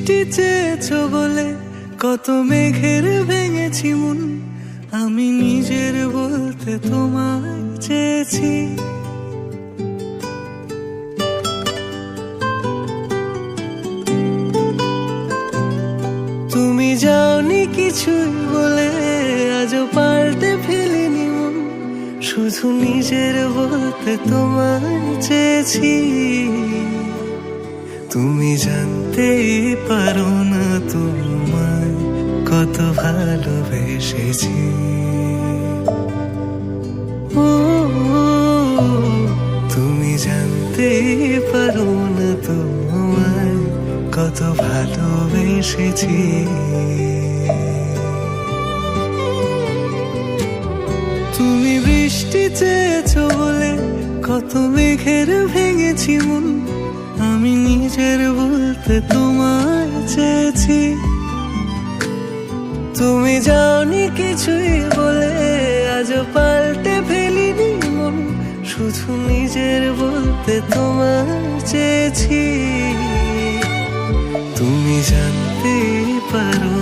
বৃষ্টি চেয়েছো বলে কত মেঘের ভেঙেছি মন, আমি নিজের বলতে তোমায় চেয়েছি। তুমি যাওনি কিছুই বলে আজও পাল্টে ফেলিনি মন, শুধু নিজের বলতে তোমায় চেয়েছি। তুমি জানতেই পারো না তোমায় কত ভালোবেসেছি। ও তুমি জানতেই পারো না তোমায় কত ভালোবেসেছি। তুমি বৃষ্টি চেয়েছো বলে কত মেঘের ভেঙেছি মন, আমি নিজের বলতে তোমায় চেয়েছি। তুমি যাওনি কিছুই বলে আজও পাল্টে ফেলিনি মন, শুধু নিজের বলতে তোমায় চেয়েছি। তুমি জানতেই পারো